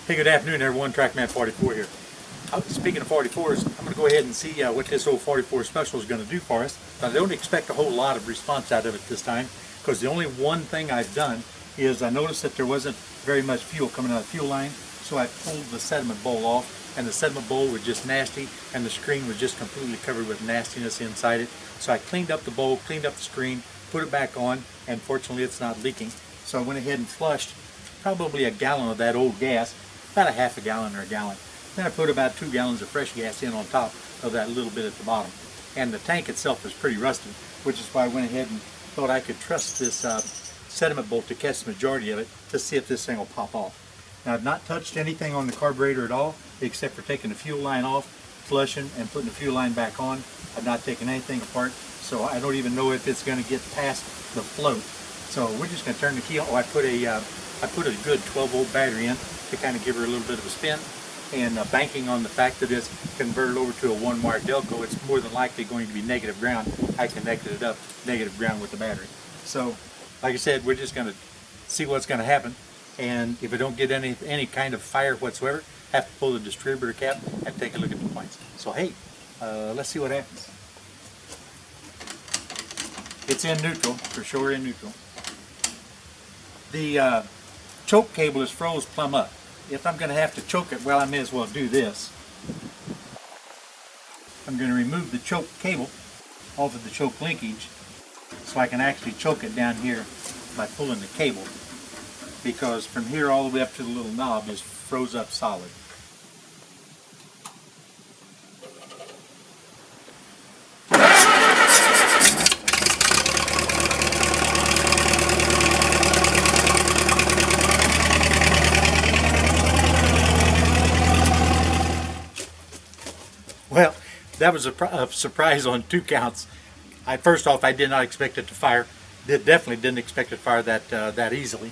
Hey, good afternoon everyone, Trackman 44 here. Speaking of 44s, I'm going to go ahead and see what this old 44 special is going to do for us. I don't expect a whole lot of response out of it this time, because the only one thing I've done is I noticed that there wasn't very much fuel coming out of the fuel line, so I pulled the sediment bowl off, and the sediment bowl was just nasty, and the screen was just completely covered with nastiness inside it. So I cleaned up the bowl, cleaned up the screen, put it back on, and fortunately it's not leaking. So I went ahead and flushed probably a gallon of that old gas, about a half a gallon or a gallon. Then I put about 2 gallons of fresh gas in on top of that little bit at the bottom. And the tank itself is pretty rusted, which is why I went ahead and thought I could trust this sediment bolt to catch the majority of it to see if this thing will pop off. Now, I've not touched anything on the carburetor at all, except for taking the fuel line off, flushing, and putting the fuel line back on. I've not taken anything apart, so I don't even know if it's going to get past the float. So we're just going to turn the key on. Oh, I put a good 12-volt battery in to kind of give her a little bit of a spin, and banking on the fact that it's converted over to a 1-wire Delco, it's more than likely going to be negative ground. I connected it up negative ground with the battery. So, like I said, we're just going to see what's going to happen, and if I don't get any kind of fire whatsoever, have to pull the distributor cap and take a look at the points. So hey, let's see what happens. It's in neutral, for sure in neutral. The choke cable is froze plumb up. If I'm going to have to choke it, well, I may as well do this. I'm going to remove the choke cable off of the choke linkage so I can actually choke it down here by pulling the cable, because from here all the way up to the little knob is froze up solid. Well, that was a surprise on 2 counts. First off, I did not expect it to fire. Definitely didn't expect it to fire that easily.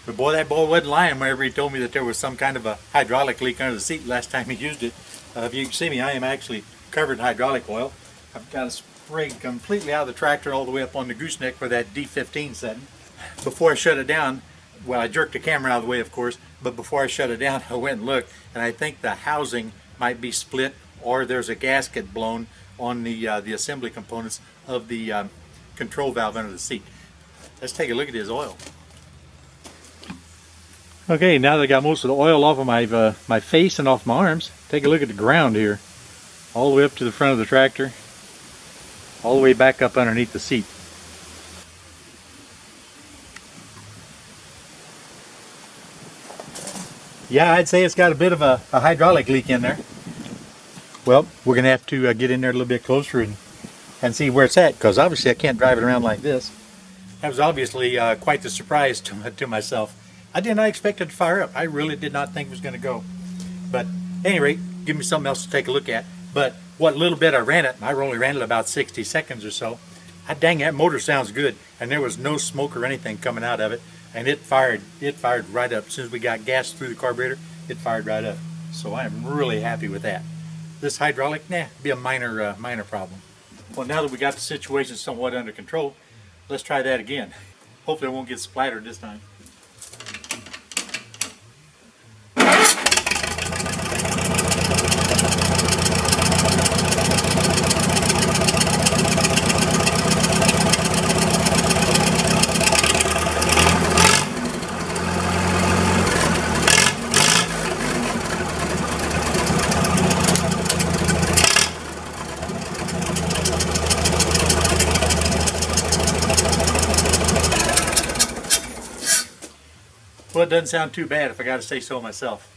But boy, that boy wasn't lying whenever he told me that there was some kind of a hydraulic leak under the seat last time he used it. If you can see me, I am actually covered in hydraulic oil. I've got it sprayed completely out of the tractor all the way up on the gooseneck for that D15 setting. Before I shut it down, well, I jerked the camera out of the way, of course, but before I shut it down, I went and looked, and I think the housing might be split, or there's a gasket blown on the assembly components of the control valve under the seat. Let's take a look at his oil. Okay, now that I got most of the oil off of my face and off my arms, take a look at the ground here. All the way up to the front of the tractor, all the way back up underneath the seat. Yeah, I'd say it's got a bit of a hydraulic leak in there. Well, we're going to have to get in there a little bit closer and see where it's at, because obviously I can't drive it around like this. That was obviously quite the surprise to myself. I did not expect it to fire up. I really did not think it was going to go. But at any rate, give me something else to take a look at. But what little bit I ran it, I only ran it about 60 seconds or so. Dang, that motor sounds good, and there was no smoke or anything coming out of it, and it fired right up. As soon as we got gas through the carburetor, it fired right up. So I am really happy with that. This hydraulic, be a minor problem. Well, now that we got the situation somewhat under control, let's try that again. Hopefully I won't get splattered this time. Well, it doesn't sound too bad if I got to say so myself.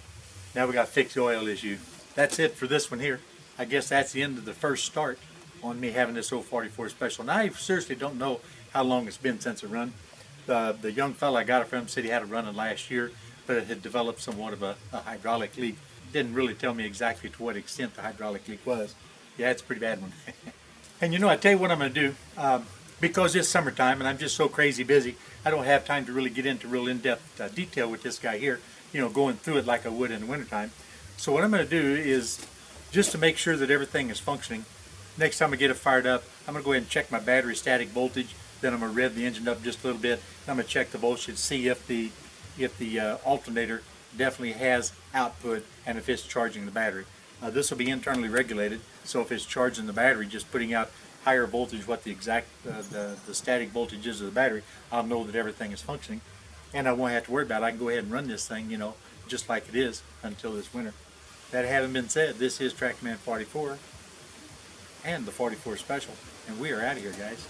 Now we got to fix the oil issue. That's it for this one here. I guess that's the end of the first start on me having this 044 special. Now I seriously don't know how long it's been since it run. The young fella I got it from said he had it running last year, but it had developed somewhat of a hydraulic leak. Didn't really tell me exactly to what extent the hydraulic leak was. Yeah, it's a pretty bad one. And you know, I tell you what I'm going to do. Because it's summertime and I'm just so crazy busy, I don't have time to really get into real in-depth detail with this guy here, you know, going through it like I would in the wintertime. So what I'm going to do is, just to make sure that everything is functioning, next time I get it fired up, I'm going to go ahead and check my battery static voltage, then I'm going to rev the engine up just a little bit, and I'm going to check the voltage, see if the alternator definitely has output and if it's charging the battery. This will be internally regulated, so if it's charging the battery, just putting out higher voltage, what the exact the static voltage is of the battery, I'll know that everything is functioning, and I won't have to worry about it. I can go ahead and run this thing, just like it is until this winter. That having been said, this is TrackMan 44 and the 44 Special, and we are out of here, guys.